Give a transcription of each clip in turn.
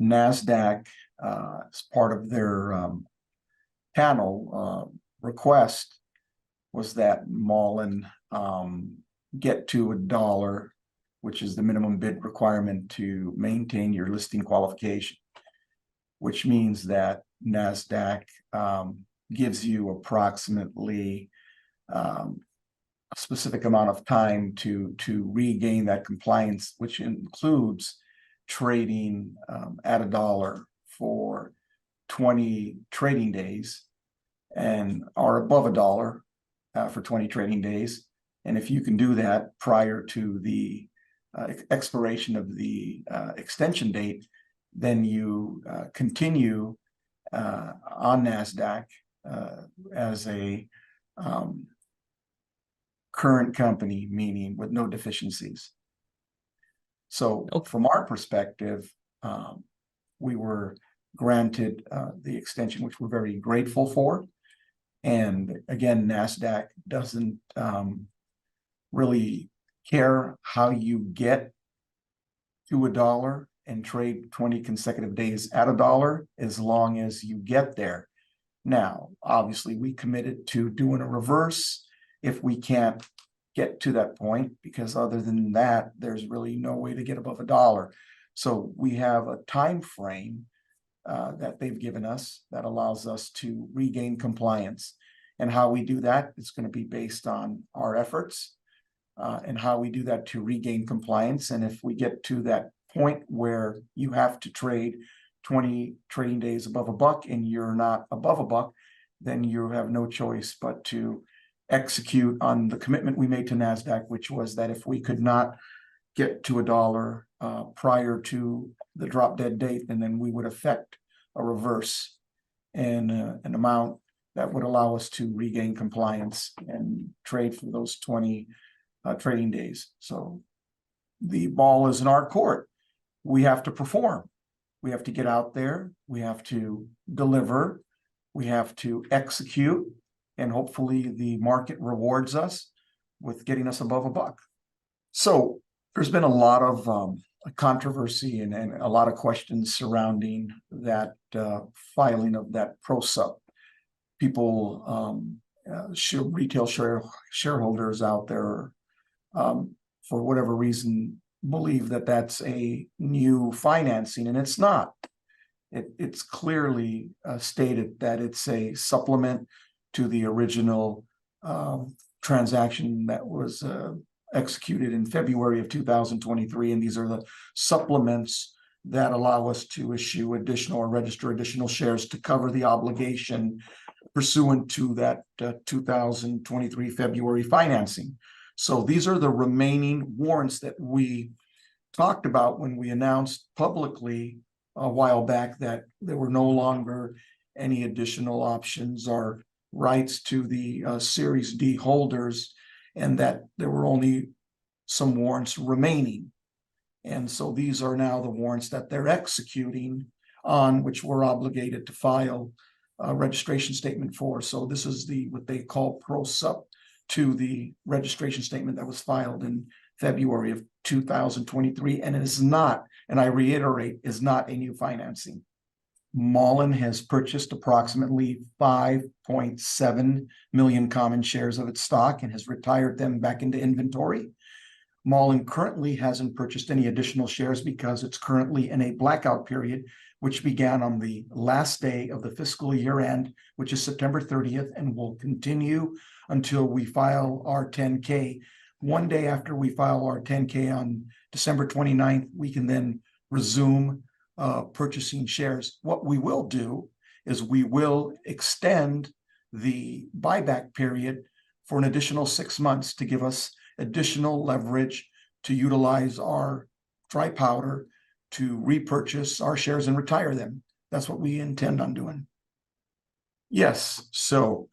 NASDAQ, as part of their panel request, was that Mullen get to $1, which is the minimum bid requirement to maintain your listing qualification, which means that NASDAQ gives you approximately a specific amount of time to regain that compliance, which includes trading at $1 for 20 trading days and are above $1 for 20 trading days. And if you can do that prior to the expiration of the extension date, then you continue on NASDAQ as a current company, meaning with no deficiencies. So from our perspective, we were granted the extension, which we're very grateful for. And again, NASDAQ doesn't really care how you get to $1 and trade 20 consecutive days at $1, as long as you get there. Now, obviously, we committed to doing a reverse if we can't get to that point, because other than that, there's really no way to get above $1. So we have a time frame that they've given us that allows us to regain compliance. And how we do that is going to be based on our efforts and how we do that to regain compliance. And if we get to that point where you have to trade 20 trading days above $1 and you're not above $1, then you have no choice but to execute on the commitment we made to NASDAQ, which was that if we could not get to $1 prior to the drop dead date, and then we would effect a reverse and an amount that would allow us to regain compliance and trade for those 20 trading days. So the ball is in our court. We have to perform. We have to get out there. We have to deliver. We have to execute. And hopefully the market rewards us with getting us above $1. So there's been a lot of controversy and a lot of questions surrounding that filing of that PRUP. People, retail shareholders out there, for whatever reason, believe that that's a new financing, and it's not. It's clearly stated that it's a supplement to the original transaction that was executed in February of 2023, and these are the supplements that allow us to issue additional or register additional shares to cover the obligation pursuant to that 2023 February financing. So these are the remaining warrants that we talked about when we announced publicly a while back that there were no longer any additional options or rights to the Series D holders, and that there were only some warrants remaining. And so these are now the warrants that they're executing on, which we're obligated to file a registration statement for. So this is what they call PRUP to the registration statement that was filed in February of 2023, and it is not, and I reiterate, is not a new financing. Mullen has purchased approximately 5.7 million common shares of its stock and has retired them back into inventory. Mullen currently hasn't purchased any additional shares because it's currently in a blackout period, which began on the last day of the fiscal year end, which is September 30th, and will continue until we file our 10K. One day after we file our 10K on December 29th, we can then resume purchasing shares. What we will do is we will extend the buyback period for an additional 6 months to give us additional leverage to utilize our dry powder to repurchase our shares and retire them. That's what we intend on doing. Yes, so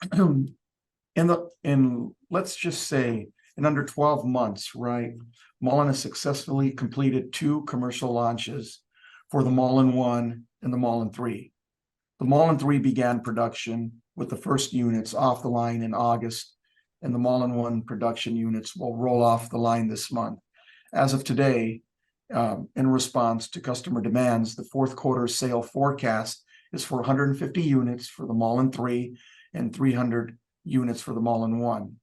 let's just say in under 12 months, right, Mullen has successfully completed 2 commercial launches for the MULN 1 and the MULN 3. The MULN 3 began production with the first units off the line in August, and the MULN 1 production units will roll off the line this month. As of today, in response to customer demands. The fourth quarter sale forecast is for 150 units for the MULN 3 and 300 units for the MULN 1.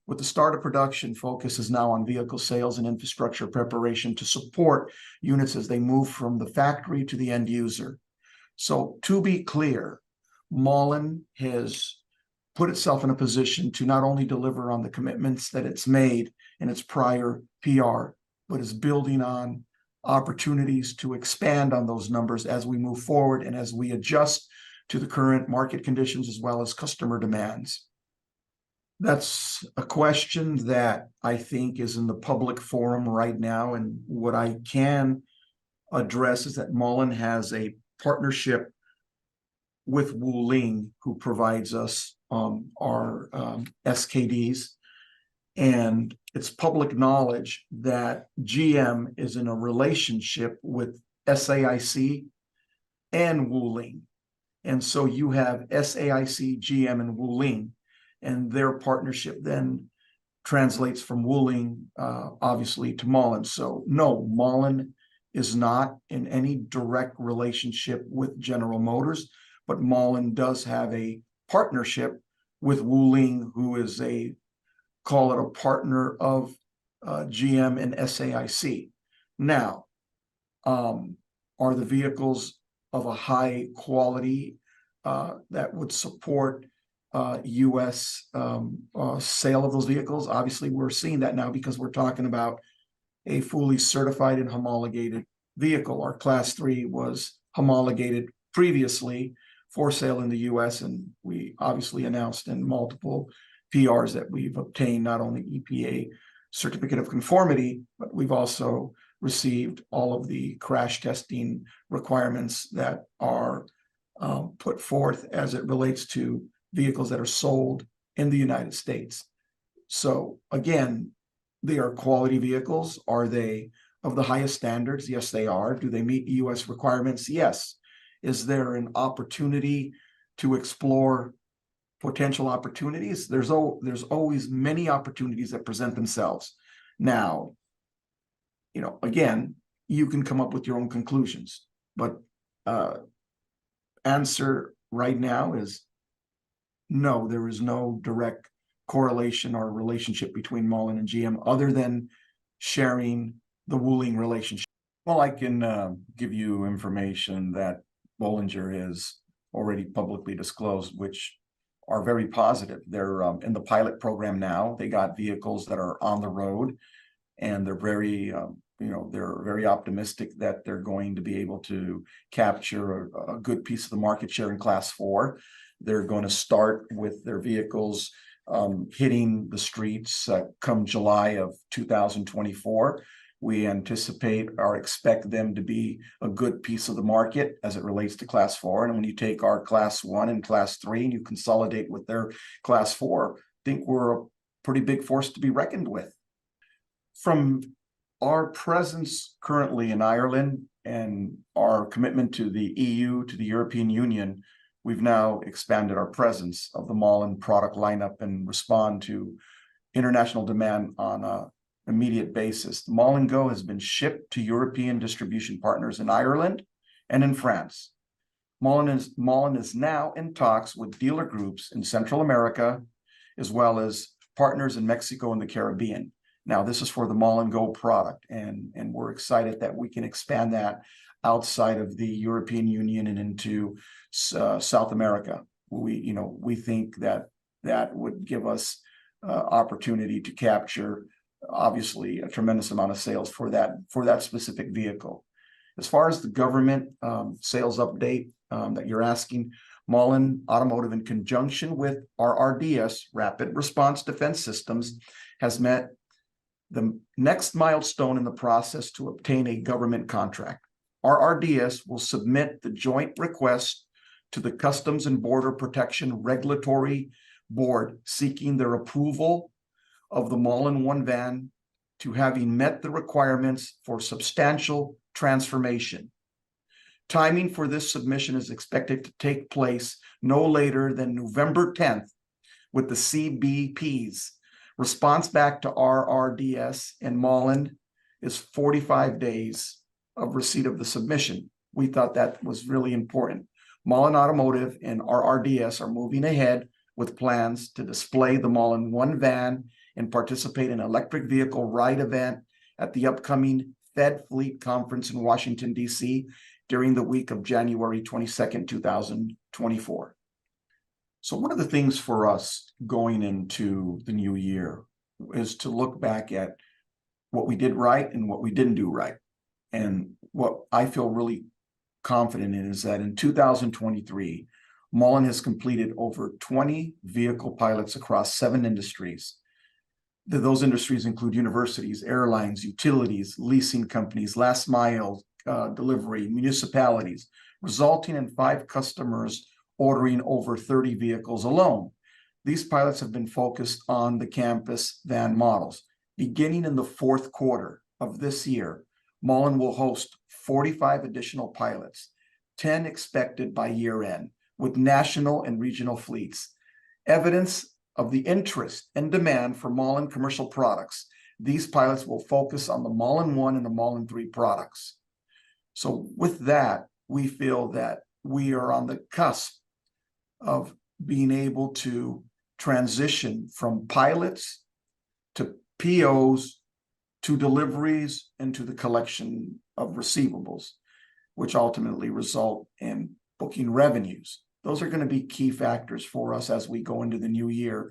With the start of production, focus is now on vehicle sales and infrastructure preparation to support units as they move from the factory to the end user. So to be clear, MULN has put itself in a position to not only deliver on the commitments that it's made in its prior PR, but is building on opportunities to expand on those numbers as we move forward and as we adjust to the current market conditions as well as customer demands. That's a question that I think is in the public forum right now, and what I can address is that MULN has a partnership with Wuling, who provides us our SKDs, and it's public knowledge that GM is in a relationship with SAIC and Wuling, and so you have SAIC, GM, and Wuling, and their partnership then translates from Wuling, obviously, to MULN. So no, MULN is not in any direct relationship with General Motors, but MULN does have a partnership with Wuling, who is call it a partner of GM and SAIC. Now, are the vehicles of a high quality that would support U.S. Sale of those vehicles? Obviously, we're seeing that now because we're talking about a fully certified and homologated vehicle. Our Class 3 was homologated previously for sale in the U.S., and we obviously announced in multiple PRs that we've obtained not only EPA certificate of conformity, but we've also received all of the crash testing requirements that are put forth as it relates to vehicles that are sold in the United States. So again, they are quality vehicles. Are they of the highest standards? Yes, they are. Do they meet U.S. requirements? Yes. Is there an opportunity to explore potential opportunities? There's always many opportunities that present themselves. Now, again, you can come up with your own conclusions, but answer right now is no, there is no direct correlation or relationship between MULN and GM other than sharing the Wuling relationship. Well, I can give you information that Bollinger has already publicly disclosed, which are very positive. They're in the pilot program now. They got vehicles that are on the road, and they're very, they're very optimistic that they're going to be able to capture a good piece of the market share in Class 4. They're going to start with their vehicles hitting the streets come July of 2024. We anticipate or expect them to be a good piece of the market as it relates to Class 4. And when you take our Class 1 and Class 3 and you consolidate with their Class 4, I think we're a pretty big force to be reckoned with. From our presence currently in Ireland and our commitment to the EU, to the European Union, we've now expanded our presence of the MULN product lineup and respond to international demand on a immediate basis. The MULN Go has been shipped to European distribution partners in Ireland and in France. MULN is now in talks with dealer groups in Central America, as well as partners in Mexico and the Caribbean. Now, this is for the MULN Go product, and we're excited that we can expand that outside of the European Union and into South America. We think that would give us opportunity to capture, obviously, a tremendous amount of sales for that specific vehicle. As far as the government sales update that you're asking, Mullen Automotive, in conjunction with our RDS, Rapid Response Defense Systems, has met the next milestone in the process to obtain a government contract. Our RDS will submit the joint request to the Customs and Border Protection Regulatory Board, seeking their approval of the MULN 1 van to having met the requirements for substantial transformation. Timing for this submission is expected to take place no later than November 10th, with the CBP's response back to our RDS and MULN is 45 days of receipt of the submission. We thought that was really important. Mullen Automotive and RRDS are moving ahead with plans to display the Mullen One van and participate in an electric vehicle ride event at the upcoming Fed Fleet Conference in Washington, D.C. during the week of January 22nd, 2024. So one of the things for us going into the new year is to look back at what we did right and what we didn't do right. And what I feel really confident in is that in 2023, Mullen has completed over 20 vehicle pilots across 7 industries. Those industries include universities, airlines, utilities, leasing companies, last mile delivery, municipalities, resulting in 5 customers ordering over 30 vehicles alone. These pilots have been focused on the campus van models. Beginning in the 4th quarter of this year, Mullen will host 45 additional pilots, 10 expected by year end, with national and regional fleets. Evidence of the interest and demand for Mullen commercial products. These pilots will focus on the Mullen 1 and the Mullen 3 products. So with that, we feel that we are on the cusp of being able to transition from pilots to POs to deliveries and to the collection of receivables, which ultimately result in booking revenues. Those are going to be key factors for us as we go into the new year.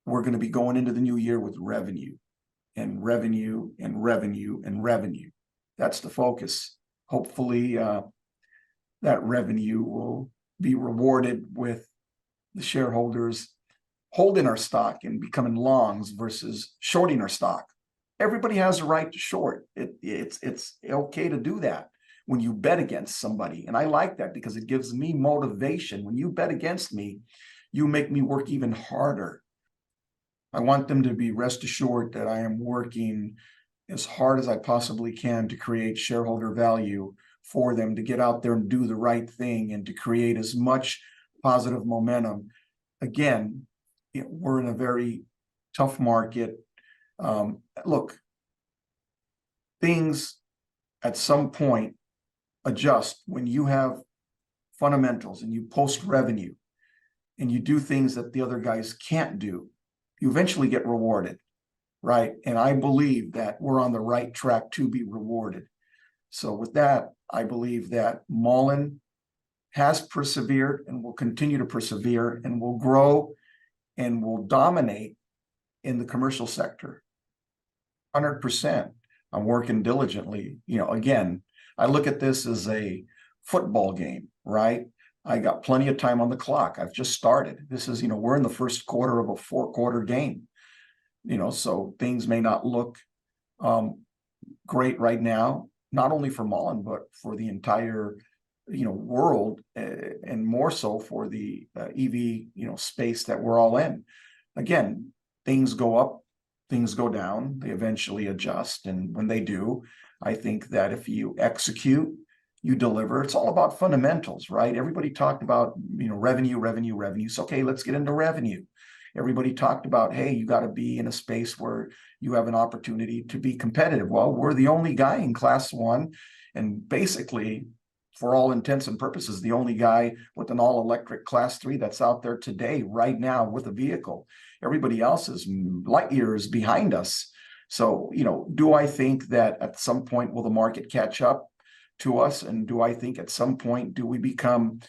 We're going to be going into the new year with revenue and revenue and revenue and revenue. That's the focus. Hopefully, that revenue will be rewarded with the shareholders holding our stock and becoming longs versus shorting our stock. Everybody has a right to short. It's okay to do that when you bet against somebody. And I like that because it gives me motivation. When you bet against me, you make me work even harder. I want them to be rest assured that I am working as hard as I possibly can to create shareholder value for them, to get out there and do the right thing and to create as much positive momentum. Again, we're in a very tough market. Look, things at some point adjust. When you have fundamentals and you post revenue and you do things that the other guys can't do, you eventually get rewarded, right? And I believe that we're on the right track to be rewarded. So with that, I believe that Mullen has persevered and will continue to persevere and will grow and will dominate in the commercial sector. 100%. I'm working diligently. Again, I look at this as a football game, right? I got plenty of time on the clock. I've just started. This is, we're in the 1st quarter of a 4-quarter game. So things may not look great right now, not only for Mullen, but for the entire, world, and more so for the EV, space that we're all in. Again, things go up, things go down, they eventually adjust. And when they do, I think that if you execute, you deliver. It's all about fundamentals, right? Everybody talked about, revenue. So, okay, let's get into revenue. Everybody talked about, hey, you got to be in a space where you have an opportunity to be competitive. Well, we're the only guy in Class 1, and basically, for all intents and purposes, the only guy with an all-electric Class 3 that's out there today, right now, with a vehicle. Everybody else is light years behind us. So, do I think that at some point will the market catch up to us? And do I think at some point do we become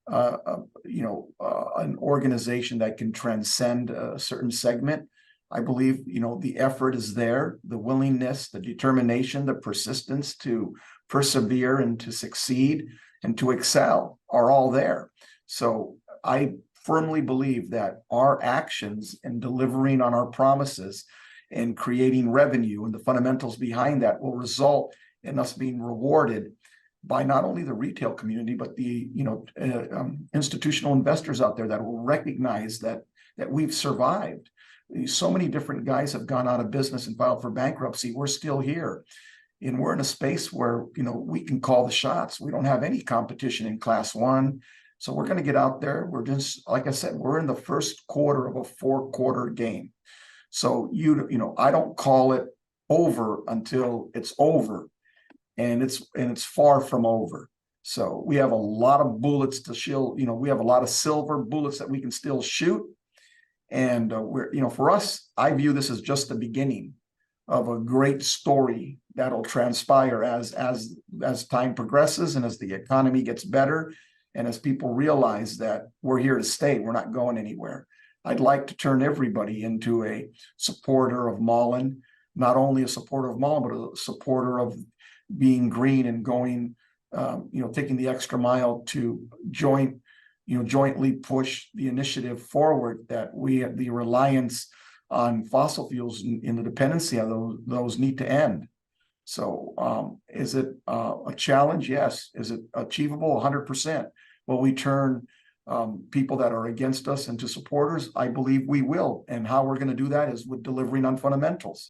an organization that can transcend a certain segment? I believe, the effort is there, the willingness, the determination, the persistence to persevere and to succeed and to excel are all there. So I firmly believe that our actions in delivering on our promises and creating revenue and the fundamentals behind that will result in us being rewarded by not only the retail community, but the institutional investors out there that will recognize that we've survived. So many different guys have gone out of business and filed for bankruptcy. We're still here. And we're in a space where, we can call the shots. We don't have any competition in Class 1. So we're going to get out there. We're just, like I said, we're in the 1st quarter of a 4-quarter game. So, I don't call it over until it's over. And it's far from over. So we have a lot of bullets to shield, we have a lot of silver bullets that we can still shoot. And for us, I view this as just the beginning of a great story that'll transpire as time progresses and as the economy gets better and as people realize that we're here to stay, we're not going anywhere. I'd like to turn everybody into a supporter of Mullen, not only a supporter of Mullen, but a supporter of being green and going, taking the extra mile to jointly push the initiative forward, that the reliance on fossil fuels in the dependency of those need to end. So is it a challenge? Yes. Is it achievable? 100%. Will we turn people that are against us into supporters? I believe we will. And how we're going to do that is with delivering on fundamentals.